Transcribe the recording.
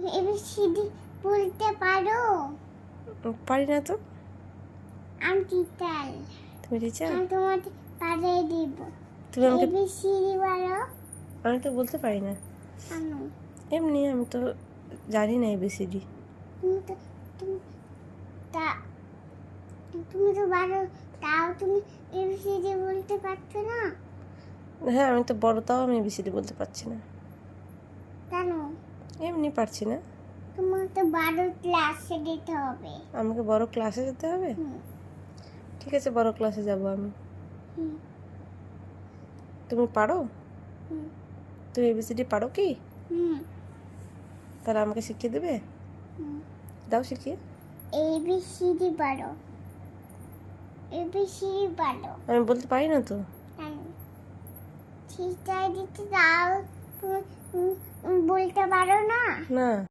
ABCD বলতে পারো? পারি না তো। আমি টিচার। তুমি টিচার? আমি তোমাকে পাঠিয়ে দিব। তুমি আমাকে এবিসিডি বলো। আমি তো বলতে পারি না। কেন? এমনি আমি তো জানি না এবিসিডি। তুমি তো তুমি তা তুমি তো পারো, তাও তুমি এবিসিডি বলতে পারছো না হ্যাঁ আমি তো বড়, তাও আমি এবিসিডি বলতে পারছি না। কেন? এমনি পারছি না। তোমার তো 12 ক্লাসে দিতে হবে। আমাকে বড় ক্লাসে যেতে হবে? হুম, ঠিক আছে, বড় ক্লাসে যাব আমি। হুম, তুমি পারো? হুম, তুমি এবিসিডি পারো কি? হুম, তাহলে আমাকে শিখিয়ে দেবে? হুম। দাও শিখিয়ে। এবিসিডি পারো? এবিসিডি পারো? আমি বলতে পারি না তো। কেন? ঠিক দিতে তাও তুমি বলতে পারো না? না।